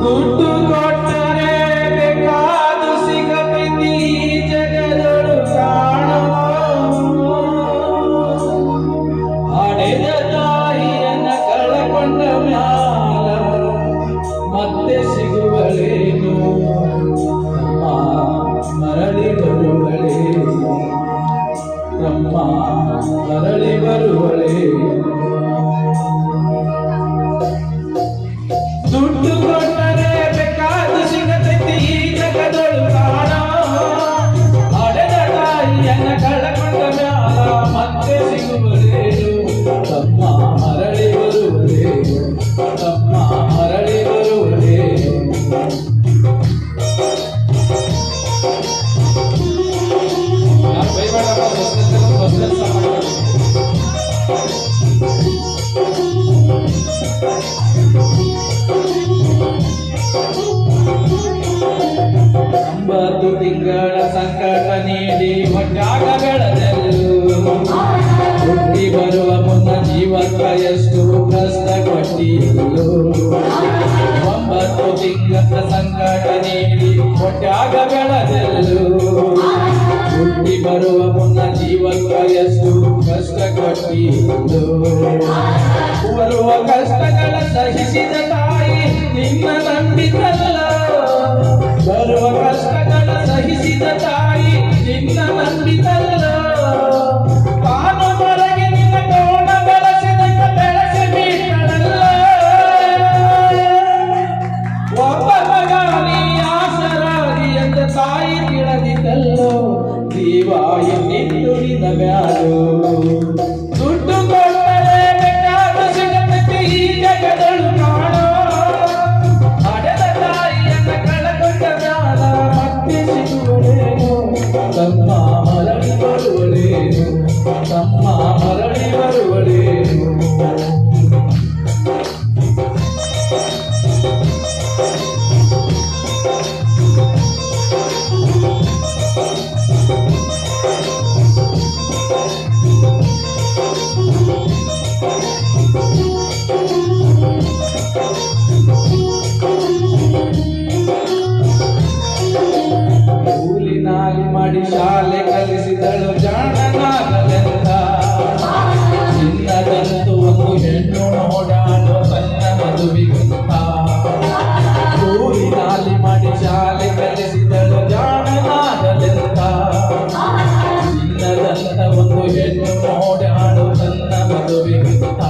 ದುಡ್ಡು ಕೊಟ್ಟರೆ ಬೇಕಾದು ಸಿಗಬೇಕು ಈ ಜಗದೊಳು ಕಾಣೋ ಹಡೆದ ತಾಯಿಯನ್ನ ಕಳಕೊಂಡ ಮ್ಯಾಲ ಮತ್ತೆ ಸಿಗುವಳೇನು ನಮ್ಮ ಮರಳಿ ಬರುವಳೇನು ನಮ್ಮ ಮರಳಿ ಬರುವಳೇನು ದುಡ್ಡು ಕೊಟ್ಟರೆ ಬೇಕಾದು ಸಿಗತೈತಿ ಈ ಜಗದೊಳು ಕಾಣೋ ಹಡೆದ ತಾಯಿಯನ್ನ ಕಳಕೊಂಡ ಮ್ಯಾಲ ಮತ್ತೆ ಸಿಗುವಳೇನು ತಮ್ಮ ಮರಳಿ ಬರುವಳೇನು ತಮ್ಮ ಮರಳಿ ಬರುವಳೇನು ಒಂಬತ್ತು ತಿಂಗಳ ಸಂಕಟ ನೀಡಿ ಹೊಟ್ಟಾಗ ಬೆಳೆದೆಲ್ಲು ಹುಟ್ಟಿ ಬರುವ ಮುನ್ನ ಜೀವಕ್ಕ ಎಷ್ಟು ಕಷ್ಟ ಕೊಟ್ಟಿದ್ದು 9 ತಿಂಗಳ ಸಂಕಟ ನೀಡಿ ಹೊಟ್ಟಾಗ ಬೆಳೆದೆಲ್ಲು ಹುಟ್ಟಿ ಬರುವ ಮುನ್ನ ಜೀವಕ್ಕ ಎಷ್ಟು ಕಷ್ಟ ಕೊಟ್ಟಿದ್ದು ಬರುವ ಕಷ್ಟಗಳ ಸಹಿಸಿದ ತಾಯಿ ನಿನ್ನ ನಂಬಿತಲ್ಲ ಬರುವ ಕಷ್ಟಗಳ ಸಹಿಸಿದ ತಾಯಿ ನಿನ್ನ ನಂಬಿತಲ್ಲ ತಾನು ಹೊರಗೆ ನಿನ್ನ ಕೋಣ ಬೆಳೆಸಿದ ಬೆಳೆಸಿ ಬಿಟ್ಟಳಲ್ಲ ಒಬ್ಬ ಮಗ ನೀ ಆಸರಾಗಿ ಎಂದ ತಾಯಿ ತಿಳಿದಿದ್ದಲ್ಲೋ ಜೀವ ಎನ್ನಿಟ್ಟುಳಿದ ಮ್ಯಾಲೋ ದುಡ್ಡು ಕೊಟ್ಟರೆ ಬೇಕಾದ ಸಿಗತೈತಿ ಈ ಜಗದೊಳು ಕಾಣೋ ಹಡೆದ ತಾಯಿಯನ್ನ ಕಳಕೊಂಡ ಮ್ಯಾಲ ಮತ್ತೆ ಸಿಗುವಳೇನು ತಮ್ಮ ಮರಳಿ ಬರುವಳೇನು ತಮ್ಮ ಮರಳಿ ಬರುವಳೇನು ಕೂಲಿನಾಲಿ ಮಾಡಿ ಶಾಲೆ ಕಲಿಸಿದಳು ಜಾಣನಾಗಲೆಂದ ಚಿನ್ನದಂತೂ ಒಂದು ಹೆಣ್ಣು ನೋಡಾಡೋ ತನ್ನ ಮದುವೆಗಂತ ಕೂಲಿನಾಲಿ ಮಾಡಿ ಶಾಲೆ ಕಲಿಸಿದಳು ಜಾಣನಾಗಲೆಂದ ಚಿನ್ನದಂತ ಒಂದು ಹೆಣ್ಣು ನೋಡಾಡೋ ತನ್ನ ಮದುವೆಗಂತ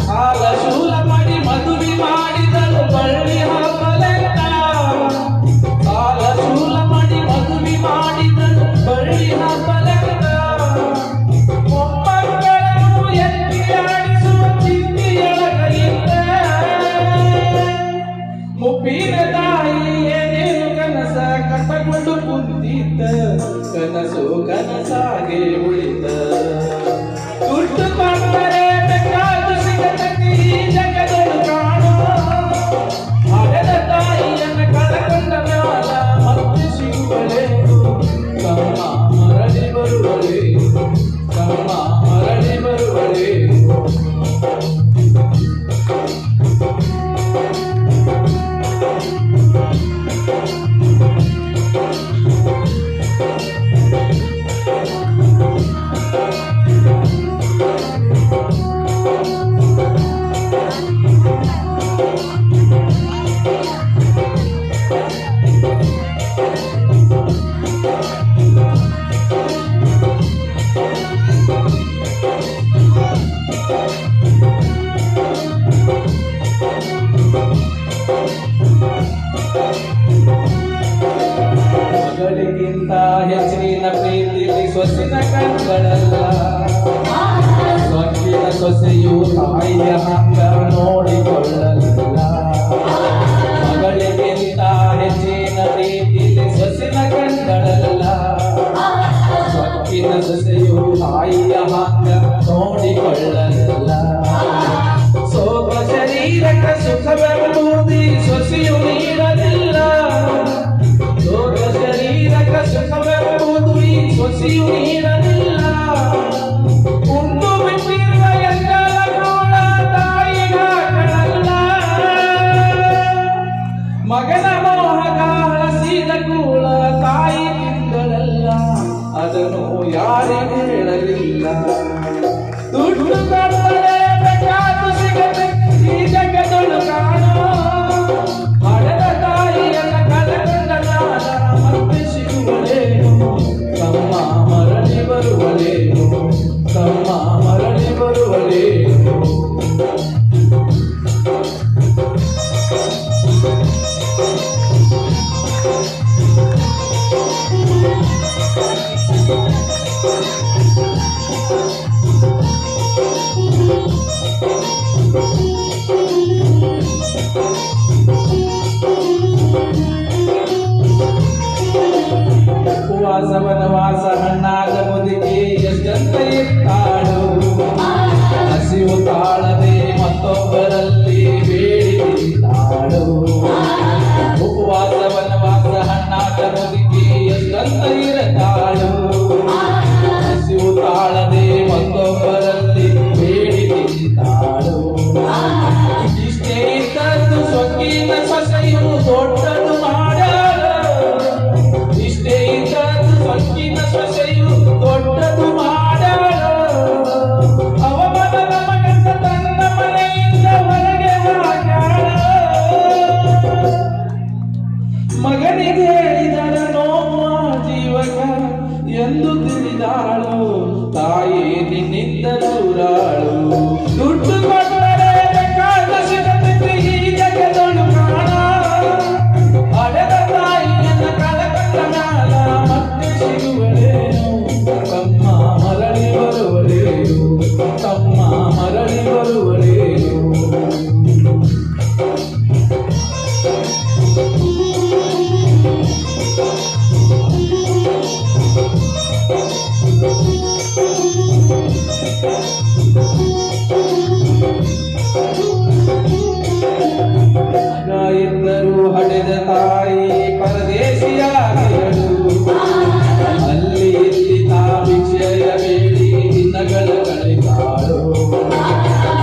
ಸಾಲ ಶೂಲ ಮಾಡಿ ಮದುವೆ ಮಾಡಿದಳು ಬಳ್ಳಿ ಹಾಕಲೆಂತ ಸಾಲ ಶೂಲ ಮಾಡಿ ಮದುವೆ ಮಾಡಿದಳು ಬಳ್ಳಿ ಹಾಕಲೆಂತ ಮೊಮ್ಮಕ್ಕಳನ್ನು ಎತ್ತಿ ಆಡಿಸುವ ಚಿಂತೆಯೊಳಗೈತ ಮುಪ್ಪಿನ ತಾಯಿ ಏನೇನು ಕನಸ ಕಟ್ಟಕೊಂಡು ಕುಂತಿದ್ದ ಕನಸು ಕನಸಾಗೆ ಉಳಿದ ದುಡ್ಡು ಕೊಟ್ಟರೆ ಬೇಕಾದು ಸಿಗತೈತಿ ಈ ಜಗದೊಳು ಕಾಣೋ ಹಡೆದ ತಾಯಿಯನ್ನ ಕಳಕೊಂಡ ಮ್ಯಾಲ ಮತ್ತೆ ಸಿಗುವಳೇನು ತಮ್ಮ ಮರಳಿ ಬರುವಳೇನು ತಮ್ಮ ಮರಳಿ ಬರುವಳೇನು ಮಗಳಿಗಿಂತ ಹೆಚ್ಚಿನ ಪ್ರೀತಿಲಿ ಸೊಸಿನ ಕಣ್ಗಳಲ್ಲ ಸೊಕ್ಕಿನ ಸೊಸೆಯು ತಾಯಿಯ ಹಂಗ ನೋಡಿಕೊಳ್ಳಲಿಲ್ಲ ಮಗಳಿಗಿಂತ ಹೆಚ್ಚಿನ ಪ್ರೀತಿಲಿ ಸೊಸಿನ ಕಣ್ಗಳಲ್ಲ ಸೊಕ್ಕಿನ ಸೊಸೆಯು ತಾಯಿಯ ಹಂಗ ನೋಡಿಕೊಳ್ಳಲಿಲ್ಲ ಸೋಗ ಶರೀರಕ್ಕೆ ಸುಖವೆಂಬುದಿ ಸೊಸೆಯು ನೀಡಲಿಲ್ಲ ಸೋಗ ಶರೀರಕ್ಕೆ ಸುಖವೆಂಬುದು ಈ ಸೊಸೆ ಬಿಸಿಯು ನೀಡಲಿಲ್ಲ. ಉಂಡು ಬಿಟ್ಟಿರುವ ಎಲ್ಲರ ಕೂಡ ತಾಯಿಗಾಗಳಲ್ಲ. ಮಗನ ಮೋಹಗ ಹಸಿದ ಕೂಳ ತಾಯಿ ತಿಂಗಳಲ್ಲ, ಅದನ್ನು ಯಾರಿಗೆ ಹೇಳಲಿಲ್ಲ. ದುಡ್ಡು ಕೊಟ್ಟರೆ ಬೇಕಾದು ಸಿಗದೆ ಈ ಜಗದೊಳು ಕಾಣೋ. ಹಡೆದ ತಾಯಿಯನ್ನ ಕಳೆದ ನಾಡ ಮತ್ತೆ ಸಿಗುವಳೇನು, ತಮ್ಮ ಮರಳಿ ಬರುವಳೇನು, ತಮ್ಮ ಮರಳಿ ಬರುವಳೇನು. ಉಪವಾಸ ವನವಾಸ ಹಣ್ಣಾದ ಮುದುಕಿ ಎಷ್ಟಂತ ಇರ್ತಾಳು. ಹಸಿವು ತಾಳದೆ ಮತ್ತೊಬ್ಬರಲ್ಲಿ ಬೇಡಿದ್ದಾಳು. ಉಪವಾಸ ವನವಾಸ ಹಣ್ಣಾದ ಮುದುಕಿ ಎಷ್ಟಂತ ಇರ್ತಾಳು. ಹಸಿವು ತಾಳದೆ ಮತ್ತೊಬ್ಬರಲ್ಲಿ ಬೇಡಿದ್ದಾಳು. ಇಷ್ಟೇ ಇದ್ದದ್ದು ಸೊಕ್ಕಿನ ಸೊಸೆಯು ದೊಡ್ಡದು ಮಾಡಲು. ಇಷ್ಟೇ ಇದ್ದದ್ದು ಸೊಕ್ಕಿನ ಸೊಸೆಯು ದೊಡ್ಡದು ಮಾಡಲು. ಅವಮಾನದ ಮಗನ ತನ್ನ ಮನೆಯಿಂದ ಹೊರಗೆ ಹಾಕ್ಯಾಳ. ಮಗನಿಗೆ ಹೇಳಿದರ ನೋವ ಜೀವನ ಎಂದು ತಿಳಿದಾಳು. ತಾಯಿ ನಿನ್ನಿಂದ ದೂರಾಳು. ದುಡ್ಡು ಕೊಟ್ಟರೆ ಬೇಕಾದ ಸಿಗದೆ ಈ ಜಗದೊಳು ಕಾಣ. ಹಡೆದ ತಾಯಿಯನ್ನ ಕಳಕಂಡ ಮ್ಯಾಲ ಮತ್ತೆ ಸಿಗುವಳೇನು, ತಮ್ಮ ಮರಳಿ ಬರುವಳೇನು, ತಮ್ಮ ಮರಳಿ ಬರುವಳೇನು. ಇದ್ದರೂ ಹಡೆದ ತಾಯಿ ಪರದೇಶಿಯಾಗಿರಳು. ಅಲ್ಲಿ ಇಲ್ಲಿ ತಾ ಭಿಕ್ಷೆಯ ಬೇಡಿ ದಿನಗಳ ಕಳೆದಾಳು.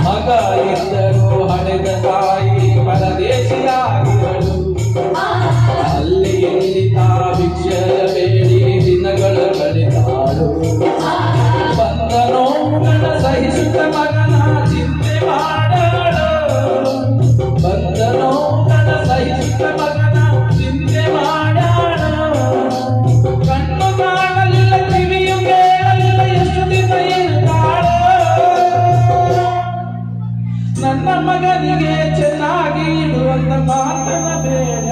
ಮಗ ಇದ್ದರೂ ಹಡೆದ ತಾಯಿ ಪರದೇಶಿಯಾಗಿರಳು. ಅಲ್ಲಿ ಇಲ್ಲಿ ತಾ ಭಿಕ್ಷೆಯ ಬೇಡಿ ದಿನಗಳ ಕಳೆದಾಳು. ಬಂದ ನೋವುಗಳ ಸಹಿಸುತ್ತ ಮಗನ ಚಿಂತೆ ಮಾಡಲು. ಬಂದ ನೋವುಗಳ ಸಹಿಸುತ್ತ ಮಗನ ಚಿಂತೆ ಮಾಡಲು. ಕಣ್ಣು ಕಾಣಲಿಲ್ಲ, ಕಿವಿಯು ಕೇಳಲಿಲ್ಲ, ಎಷ್ಟು ದಿನ ಇರುತ್ತಾಳೋ. ನನ್ನ ಮಗನಿಗೆ ಚೆನ್ನಾಗಿ ಇಡುವಂತ ಮಾತನ ಬೇಡ.